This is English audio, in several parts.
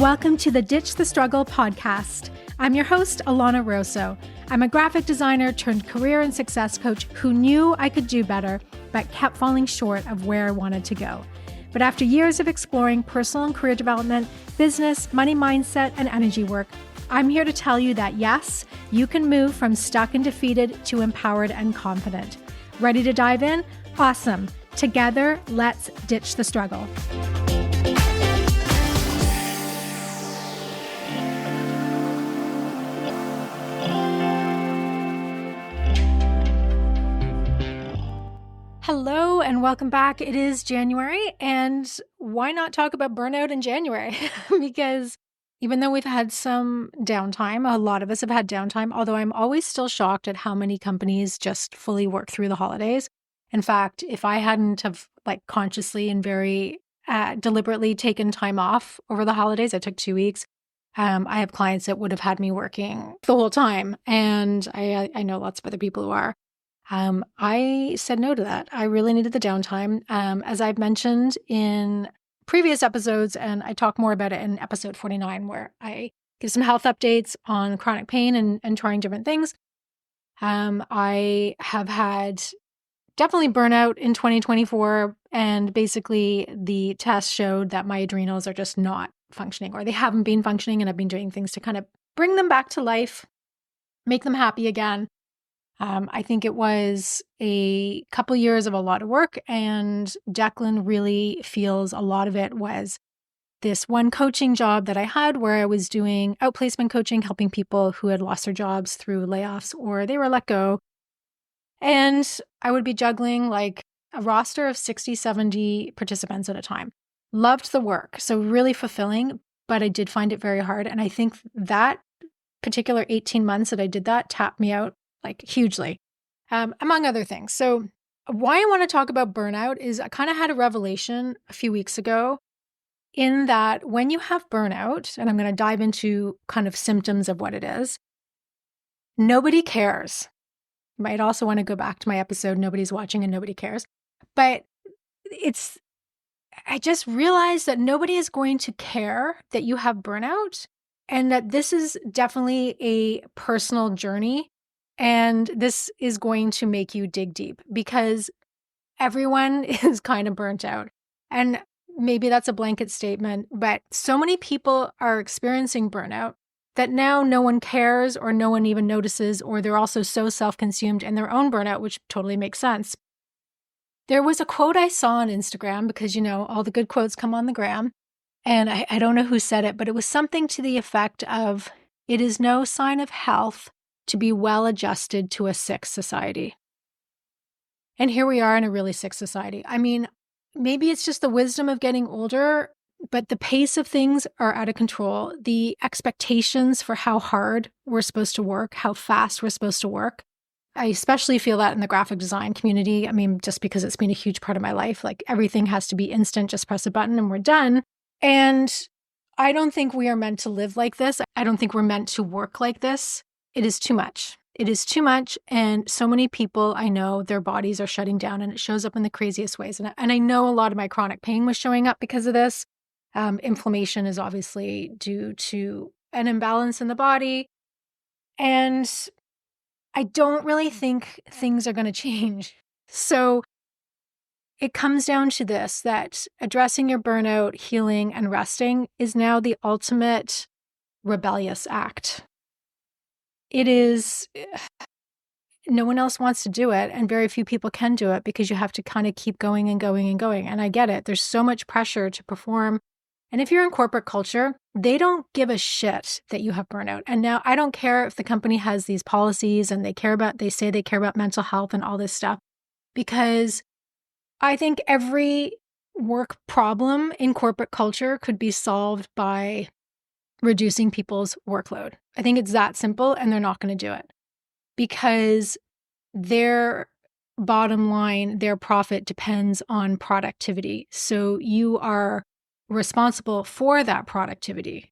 Welcome to the Ditch the Struggle podcast. I'm your host, Alana Rosso. I'm a graphic designer turned career and success coach who knew I could do better, but kept falling short of where I wanted to go. But after years of exploring personal and career development, business, money mindset, and energy work, I'm here to tell you that yes, you can move from stuck and defeated to empowered and confident. Ready to dive in? Awesome. Together, let's ditch the struggle. Hello and welcome back. It is January, and why not talk about burnout in January? Because even though we've had some downtime, a lot of us have had downtime, although I'm always still shocked at how many companies just fully work through the holidays. In fact, if I hadn't have consciously and very deliberately taken time off over the holidays, I took 2 weeks. I have clients that would have had me working the whole time, and I know lots of other people who are. I said no to that. I really needed the downtime. As I've mentioned in previous episodes, and I talk more about it in episode 49, where I give some health updates on chronic pain and trying different things. I have had definitely burnout in 2024, and basically the test showed that my adrenals are just not functioning, or they haven't been functioning, and I've been doing things to kind of bring them back to life, make them happy again. I think it was a couple years of a lot of work, and Declan really feels a lot of it was this one coaching job that I had where I was doing outplacement coaching, helping people who had lost their jobs through layoffs or they were let go. And I would be juggling like a roster of 60, 70 participants at a time. Loved the work, so really fulfilling, but I did find it very hard. And I think that particular 18 months that I did that tapped me out hugely, among other things. So why I want to talk about burnout is I kind of had a revelation a few weeks ago in that when you have burnout, and I'm going to dive into kind of symptoms of what it is, nobody cares. You might also want to go back to my episode, Nobody's Watching and Nobody Cares. But I just realized that nobody is going to care that you have burnout, and that this is definitely a personal journey. And this is going to make you dig deep because everyone is kind of burnt out. And maybe that's a blanket statement, but so many people are experiencing burnout that now no one cares or no one even notices, or they're also so self-consumed in their own burnout, which totally makes sense. There was a quote I saw on Instagram because, all the good quotes come on the gram. And I don't know who said it, but it was something to the effect of, "It is no sign of health to be well adjusted to a sick society." And here we are in a really sick society. I mean, maybe it's just the wisdom of getting older, but the pace of things are out of control. The expectations for how hard we're supposed to work, how fast we're supposed to work. I especially feel that in the graphic design community. I mean, just because it's been a huge part of my life, everything has to be instant, just press a button and we're done. And I don't think we are meant to live like this. I don't think we're meant to work like this. It is too much. It is too much. And so many people I know, their bodies are shutting down, and it shows up in the craziest ways. And I know a lot of my chronic pain was showing up because of this. Inflammation is obviously due to an imbalance in the body. And I don't really think things are going to change. So it comes down to this, that addressing your burnout, healing, and resting is now the ultimate rebellious act. It is, no one else wants to do it, and very few people can do it because you have to kind of keep going and going and going. And I get it. There's so much pressure to perform. And if you're in corporate culture, they don't give a shit that you have burnout. And now I don't care if the company has these policies and they say they care about mental health and all this stuff, because I think every work problem in corporate culture could be solved by reducing people's workload. I think it's that simple, and they're not going to do it because their bottom line, their profit depends on productivity. So you are responsible for that productivity.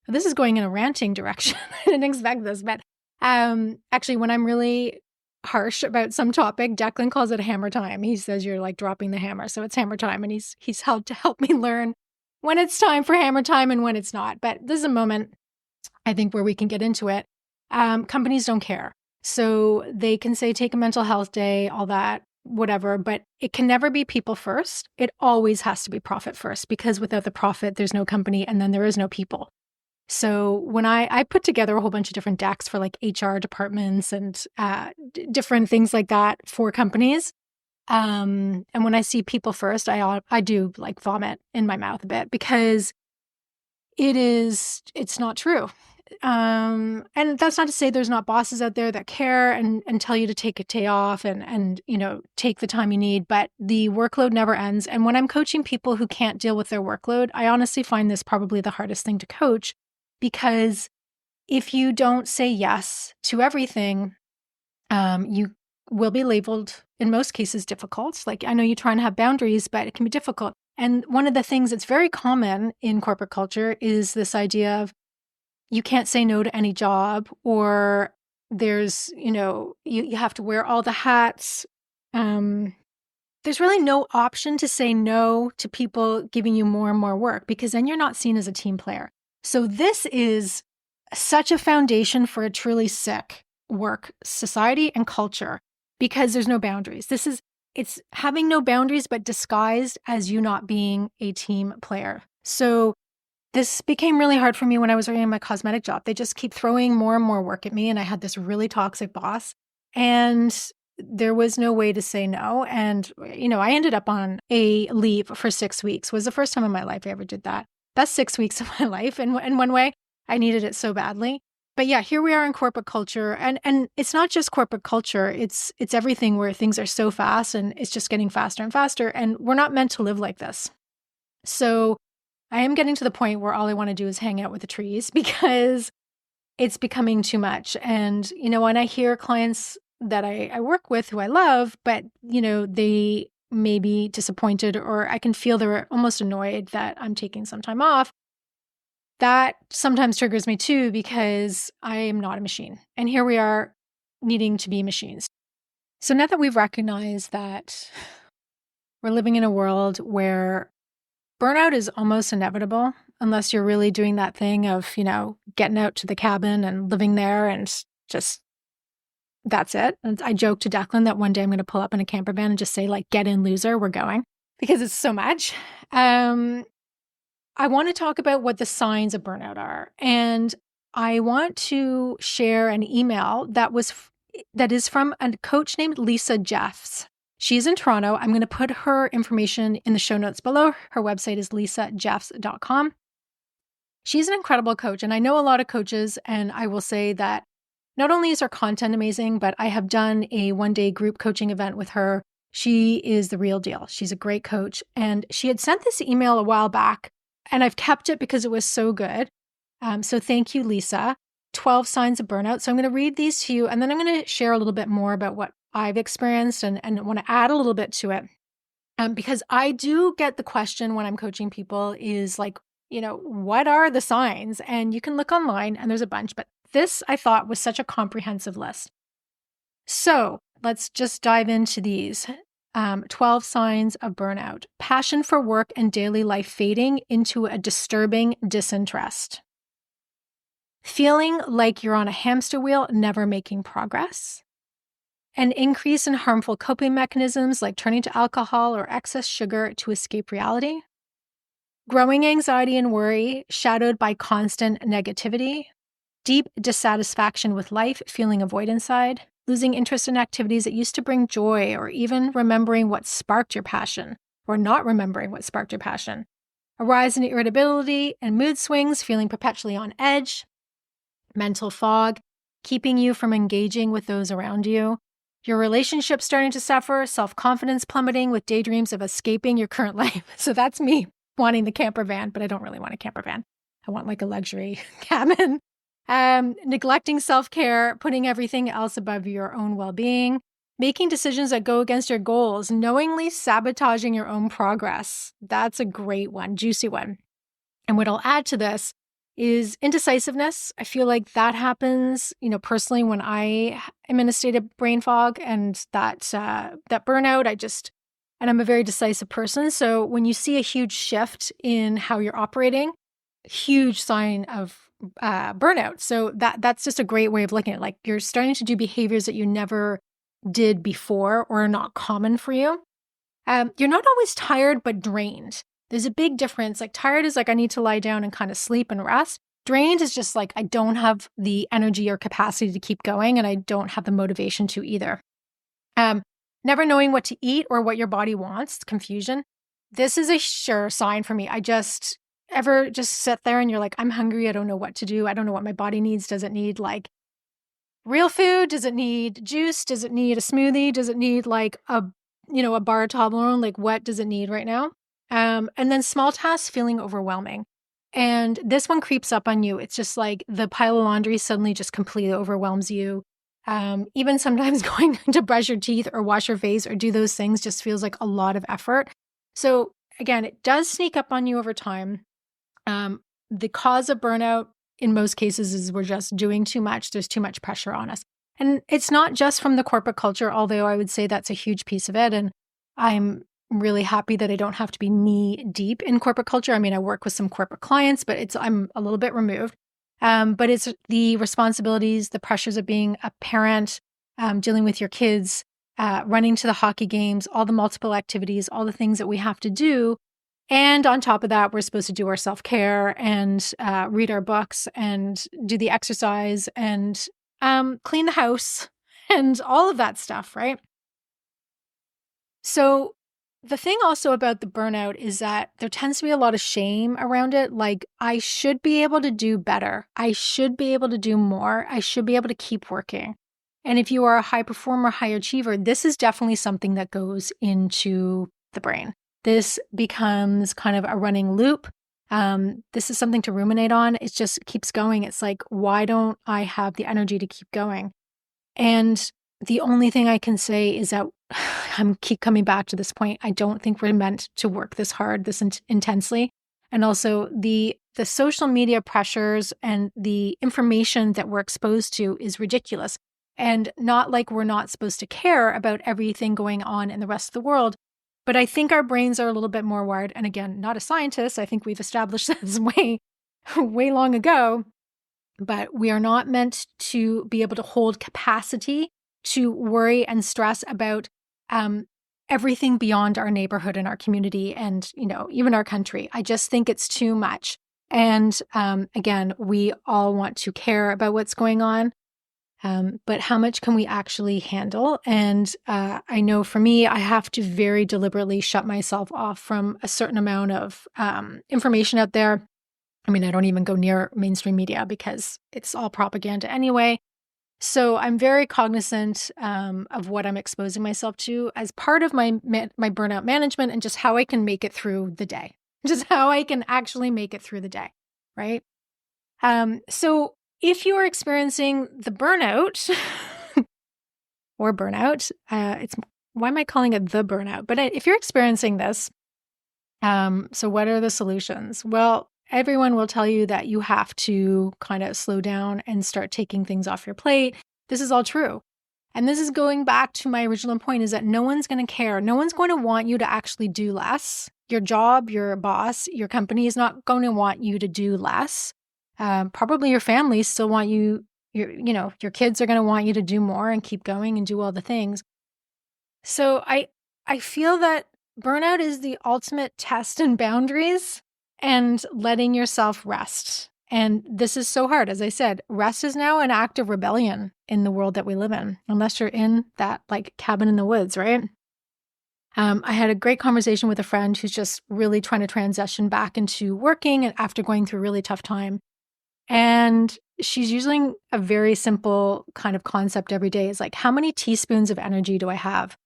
This is going in a ranting direction. I didn't expect this, but actually, when I'm really harsh about some topic, Declan calls it hammer time. He says you're dropping the hammer. So it's hammer time, and he's helped to help me learn when it's time for hammer time and when it's not. But this is a moment, I think, where we can get into it. Companies don't care. So they can say, take a mental health day, all that, whatever, but it can never be people first. It always has to be profit first, because without the profit, there's no company, and then there is no people. So when I put together a whole bunch of different decks for like HR departments and different things like that for companies, and when I see people first, I do like vomit in my mouth a bit, because it's not true. And that's not to say there's not bosses out there that care and tell you to take a day off and take the time you need, but the workload never ends. And when I'm coaching people who can't deal with their workload, I honestly find this probably the hardest thing to coach, because if you don't say yes to everything, you will be labeled, in most cases, difficult. Like, I know you're trying to have boundaries, but it can be difficult. And one of the things that's very common in corporate culture is this idea of, you can't say no to any job, or there's, you have to wear all the hats. There's really no option to say no to people giving you more and more work, because then you're not seen as a team player. So this is such a foundation for a truly sick work society and culture, because there's no boundaries. It's having no boundaries, but disguised as you not being a team player. So this became really hard for me when I was working in my cosmetic job. They just keep throwing more and more work at me, and I had this really toxic boss, and there was no way to say no. And, I ended up on a leave for 6 weeks. It was the first time in my life I ever did that. That's 6 weeks of my life in one way. I needed it so badly. But yeah, here we are in corporate culture. And it's not just corporate culture. It's everything, where things are so fast and it's just getting faster and faster. And we're not meant to live like this. So I am getting to the point where all I want to do is hang out with the trees, because it's becoming too much. And, when I hear clients that I work with who I love, but, they may be disappointed, or I can feel they're almost annoyed that I'm taking some time off, that sometimes triggers me too, because I am not a machine. And here we are needing to be machines. So now that we've recognized that we're living in a world where burnout is almost inevitable, unless you're really doing that thing of, getting out to the cabin and living there and just, that's it. And I joke to Declan that one day I'm going to pull up in a camper van and just say, like, get in, loser, we're going, because it's so much. I want to talk about what the signs of burnout are. And I want to share an email that is from a coach named Lisa Jeffs. She's in Toronto. I'm going to put her information in the show notes below. Her website is lisajeffs.com. She's an incredible coach, and I know a lot of coaches, and I will say that not only is her content amazing, but I have done a one-day group coaching event with her. She is the real deal. She's a great coach, and she had sent this email a while back, and I've kept it because it was so good. So thank you, Lisa. 12 signs of burnout. So I'm going to read these to you, and then I'm going to share a little bit more about what I've experienced and want to add a little bit to it. Because I do get the question when I'm coaching people is like, what are the signs? And you can look online and there's a bunch, but this I thought was such a comprehensive list. So let's just dive into these. 12 signs of burnout. Passion for work and daily life fading into a disturbing disinterest. Feeling like you're on a hamster wheel, never making progress. An increase in harmful coping mechanisms like turning to alcohol or excess sugar to escape reality. Growing anxiety and worry, shadowed by constant negativity. Deep dissatisfaction with life, feeling a void inside. Losing interest in activities that used to bring joy, or even remembering what sparked your passion, or not remembering what sparked your passion. A rise in irritability and mood swings, feeling perpetually on edge. Mental fog, keeping you from engaging with those around you. Your relationship starting to suffer, self-confidence plummeting with daydreams of escaping your current life. So that's me wanting the camper van, but I don't really want a camper van. I want like a luxury cabin. Neglecting self-care, putting everything else above your own well-being, making decisions that go against your goals, knowingly sabotaging your own progress. That's a great one, juicy one. And what I'll add to this is indecisiveness. I feel like that happens, personally when I am in a state of brain fog, and that burnout, and I'm a very decisive person. So when you see a huge shift in how you're operating, huge sign of burnout. So that's just a great way of looking at it. Like you're starting to do behaviors that you never did before or are not common for you. You're not always tired, but drained. There's a big difference. Like tired is like, I need to lie down and kind of sleep and rest. Drained is just like, I don't have the energy or capacity to keep going, and I don't have the motivation to either. Um, Never knowing what to eat or what your body wants, confusion. This is a sure sign for me. I just ever just sit there and you're like, I'm hungry. I don't know what to do. I don't know what my body needs. Does it need like real food? Does it need juice? Does it need a smoothie? Does it need like a bar of Toblerone? Like what does it need right now? And then small tasks feeling overwhelming. And this one creeps up on you. It's just like the pile of laundry suddenly just completely overwhelms you. Even sometimes going to brush your teeth or wash your face or do those things just feels like a lot of effort. So again, it does sneak up on you over time. The cause of burnout in most cases is we're just doing too much. There's too much pressure on us. And it's not just from the corporate culture, although I would say that's a huge piece of it. And I'm really happy that I don't have to be knee deep in corporate culture. I mean, I work with some corporate clients, but I'm a little bit removed. But it's the responsibilities, the pressures of being a parent, dealing with your kids, running to the hockey games, all the multiple activities, all the things that we have to do. And on top of that, we're supposed to do our self-care and read our books and do the exercise and clean the house and all of that stuff, right? So the thing also about the burnout is that there tends to be a lot of shame around it. Like, I should be able to do better. I should be able to do more. I should be able to keep working. And if you are a high performer, high achiever, this is definitely something that goes into the brain. This becomes kind of a running loop. This is something to ruminate on. It just keeps going. It's like, why don't I have the energy to keep going? And the only thing I can say is that I'm keep coming back to this point. I don't think we're meant to work this hard, this intensely. And also the social media pressures and the information that we're exposed to is ridiculous. And not like we're not supposed to care about everything going on in the rest of the world. But I think our brains are a little bit more wired. And again, not a scientist. I think we've established this way long ago. But we are not meant to be able to hold capacity to worry and stress about everything beyond our neighborhood and our community and, even our country. I just think it's too much. And again, we all want to care about what's going on. But how much can we actually handle? And I know for me, I have to very deliberately shut myself off from a certain amount of information out there. I mean, I don't even go near mainstream media because it's all propaganda anyway. So I'm very cognizant of what I'm exposing myself to as part of my burnout management and just how I can make it through the day, just how I can actually make it through the day, right? So if you are experiencing the burnout or burnout, why am I calling it the burnout? But if you're experiencing this, so what are the solutions? Well, everyone will tell you that you have to kind of slow down and start taking things off your plate. This is all true. And this is going back to my original point, is that no one's going to care. No one's going to want you to actually do less. Your job, your boss, your company is not going to want you to do less. Probably your family still want you, your kids are going to want you to do more and keep going and do all the things. So I feel that burnout is the ultimate test in boundaries and letting yourself rest. And this is so hard. As I said, rest is now an act of rebellion in the world that we live in, unless you're in that like cabin in the woods, right? I had a great conversation with a friend who's just really trying to transition back into working and after going through a really tough time. And she's using a very simple kind of concept every day. It's like, how many teaspoons of energy do I have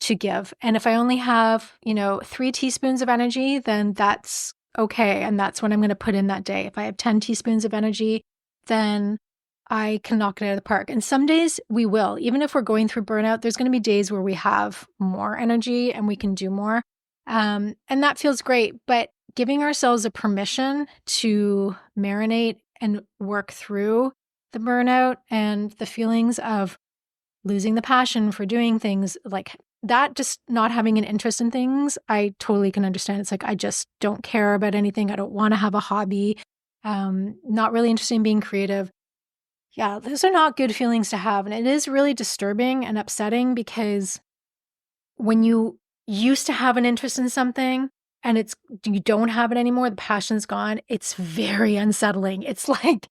to give? And if I only have, 3 teaspoons of energy, then that's okay. And that's what I'm going to put in that day. If I have 10 teaspoons of energy, then I can knock it out of the park. And some days we will. Even if we're going through burnout, there's going to be days where we have more energy and we can do more. And that feels great. But giving ourselves a permission to marinate and work through the burnout and the feelings of losing the passion for doing things, like that just not having an interest in things, I totally can understand. It's like, I just don't care about anything. I don't want to have a hobby. Not really interested in being creative. Yeah, those are not good feelings to have. And it is really disturbing and upsetting because when you used to have an interest in something and you don't have it anymore, the passion's gone, it's very unsettling. It's like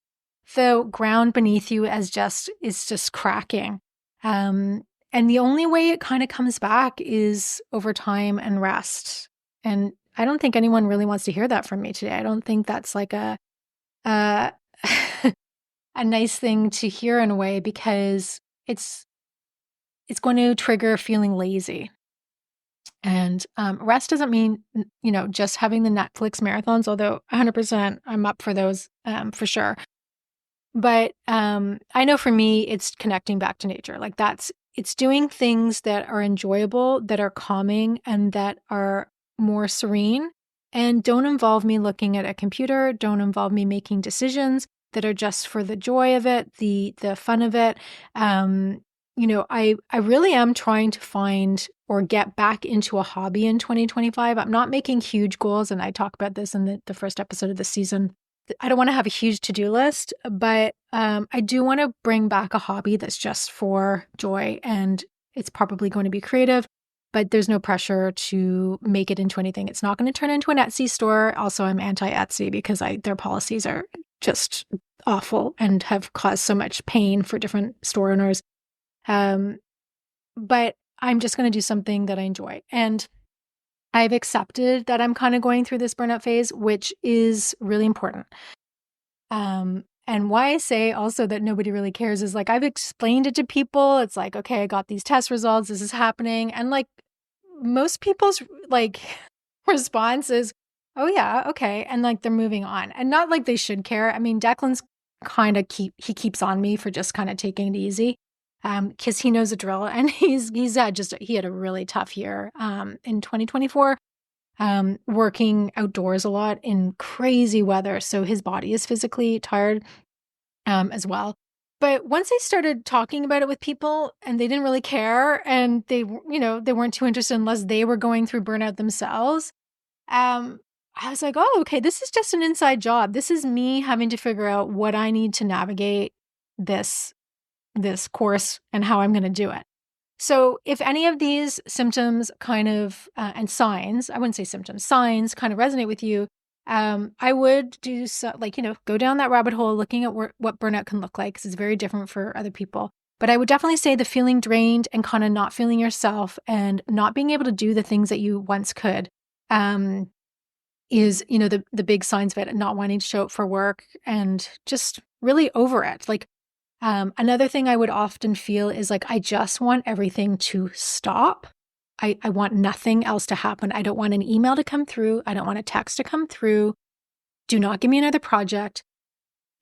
the ground beneath you is just cracking. And the only way it kind of comes back is over time and rest. And I don't think anyone really wants to hear that from me today. I don't think that's like a a nice thing to hear in a way, because it's going to trigger feeling lazy. And rest doesn't mean, just having the Netflix marathons, although 100% I'm up for those for sure. But I know for me, it's connecting back to nature. Like it's doing things that are enjoyable, that are calming, and that are more serene, and don't involve me looking at a computer, don't involve me making decisions that are just for the joy of it, the fun of it. I really am trying to find or get back into a hobby in 2025. I'm not making huge goals, and I talk about this in the first episode of the season. I don't want to have a huge to-do list, but I do want to bring back a hobby that's just for joy, and it's probably going to be creative, but there's no pressure to make it into anything. It's not going to turn into an Etsy store. Also, I'm anti-Etsy because their policies are just awful and have caused so much pain for different store owners. But I'm just going to do something that I enjoy. And I've accepted that I'm kind of going through this burnout phase, which is really important. And why I say also that nobody really cares is like, I've explained it to people. It's like, okay, I got these test results. This is happening. And like most people's like response is, oh yeah, okay. And like they're moving on, and not like they should care. I mean, Declan's kind of he keeps on me for just kind of taking it easy. Because he knows the drill, and he had a really tough year in 2024, working outdoors a lot in crazy weather. So his body is physically tired as well. But once I started talking about it with people, and they didn't really care, and they weren't too interested unless they were going through burnout themselves. I was like, oh, okay, this is just an inside job. This is me having to figure out what I need to navigate this course and how I'm going to do it. So if any of these symptoms kind of, and signs, I wouldn't say symptoms, signs kind of resonate with you, I would do go down that rabbit hole looking at what burnout can look like, because it's very different for other people. But I would definitely say the feeling drained and kind of not feeling yourself and not being able to do the things that you once could is, the big signs of it, not wanting to show up for work and just really over it. Like, another thing I would often feel is like, I just want everything to stop. I want nothing else to happen. I don't want an email to come through. I don't want a text to come through. Do not give me another project.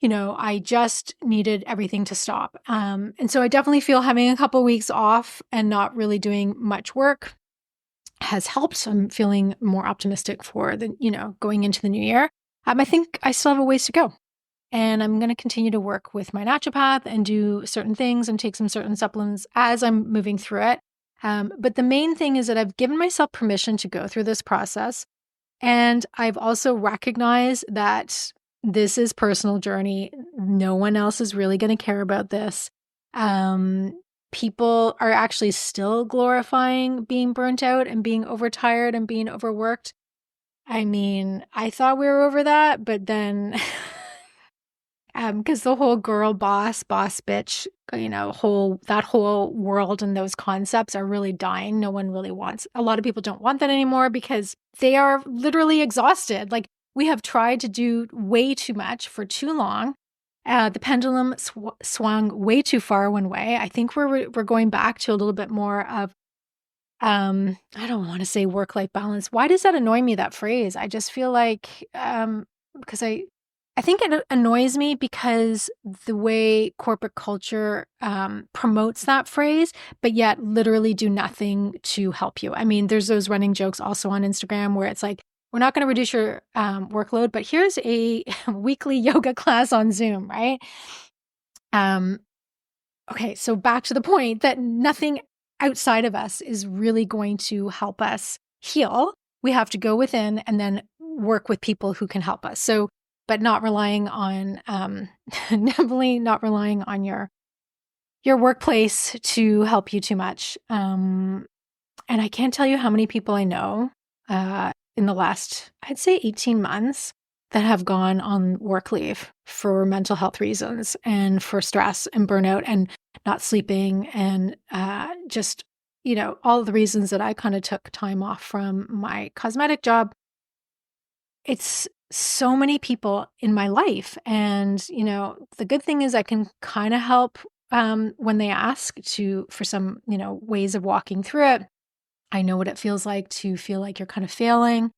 I just needed everything to stop. And so I definitely feel having a couple of weeks off and not really doing much work has helped. I'm feeling more optimistic for going into the new year. I think I still have a ways to go. And I'm going to continue to work with my naturopath and do certain things and take some certain supplements as I'm moving through it. But the main thing is that I've given myself permission to go through this process. And I've also recognized that this is personal journey. No one else is really going to care about this. People are actually still glorifying being burnt out and being overtired and being overworked. I mean, I thought we were over that, but then... because the whole girl boss bitch, that whole world and those concepts are really dying. No one really wants, a lot of people don't want that anymore because they are literally exhausted. Like, we have tried to do way too much for too long. The pendulum swung way too far one way. I think we're going back to a little bit more of, I don't want to say work-life balance. Why does that annoy me, that phrase? I just feel like, because I think it annoys me because the way corporate culture promotes that phrase, but yet literally do nothing to help you. I mean, there's those running jokes also on Instagram where it's like, we're not going to reduce your workload, but here's a weekly yoga class on Zoom, right? Okay, so back to the point that nothing outside of us is really going to help us heal. We have to go within and then work with people who can help us. So, but not relying on, definitely not relying on your workplace to help you too much. And I can't tell you how many people I know in the last, I'd say 18 months that have gone on work leave for mental health reasons and for stress and burnout and not sleeping and just, all the reasons that I kind of took time off from my cosmetic job. It's so many people in my life. And, the good thing is I can kind of help when they ask for some, ways of walking through it. I know what it feels like to feel like you're kind of failing.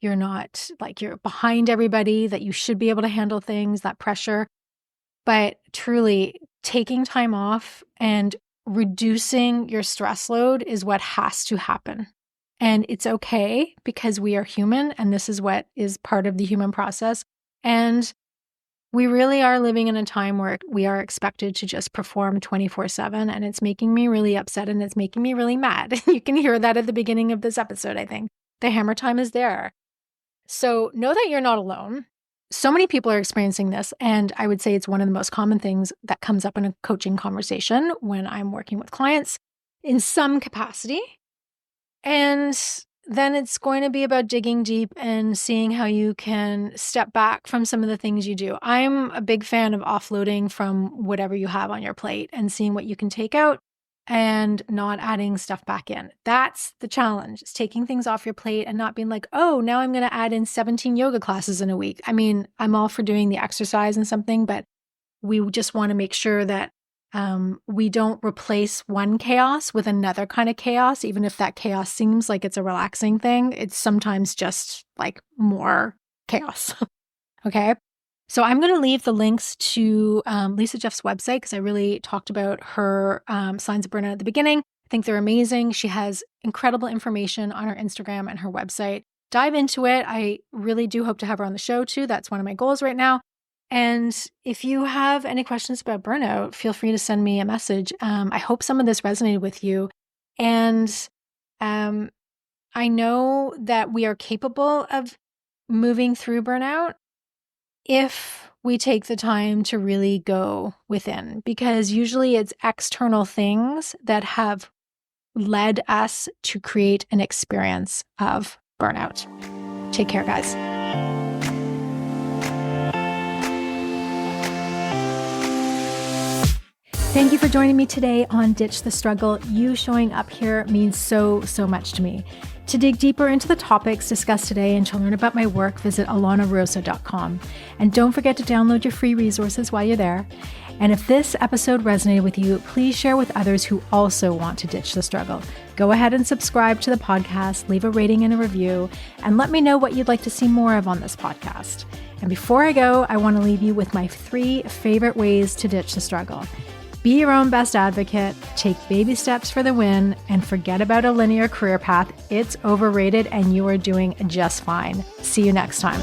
You're not like you're behind everybody, that you should be able to handle things, that pressure. But truly taking time off and reducing your stress load is what has to happen. And it's okay because we are human and this is what is part of the human process. And we really are living in a time where we are expected to just perform 24/7, and it's making me really upset and it's making me really mad. You can hear that at the beginning of this episode, I think. The Hammertime is there. So know that you're not alone. So many people are experiencing this, and I would say it's one of the most common things that comes up in a coaching conversation when I'm working with clients in some capacity. And then it's going to be about digging deep and seeing how you can step back from some of the things you do. I'm a big fan of offloading from whatever you have on your plate and seeing what you can take out and not adding stuff back in. That's the challenge. It's taking things off your plate and not being like, oh, now I'm going to add in 17 yoga classes in a week. I mean, I'm all for doing the exercise and something, but we just want to make sure that we don't replace one chaos with another kind of chaos, even if that chaos seems like it's a relaxing thing. It's sometimes just like more chaos. Okay. So I'm going to leave the links to Lisa Jeff's website because I really talked about her signs of burnout at the beginning. I think they're amazing. She has incredible information on her Instagram and her website. Dive into it. I really do hope to have her on the show too. That's one of my goals right now. And if you have any questions about burnout, feel free to send me a message. I hope some of this resonated with you. And I know that we are capable of moving through burnout if we take the time to really go within, because usually it's external things that have led us to create an experience of burnout. Take care, guys. Thank you for joining me today on Ditch the Struggle. You showing up here means so, so much to me. To dig deeper into the topics discussed today and to learn about my work, visit alanarosa.com. And don't forget to download your free resources while you're there. And if this episode resonated with you, please share with others who also want to ditch the struggle. Go ahead and subscribe to the podcast, leave a rating and a review, and let me know what you'd like to see more of on this podcast. And before I go, I want to leave you with my 3 favorite ways to ditch the struggle. Be your own best advocate, take baby steps for the win, and forget about a linear career path. It's overrated and you are doing just fine. See you next time.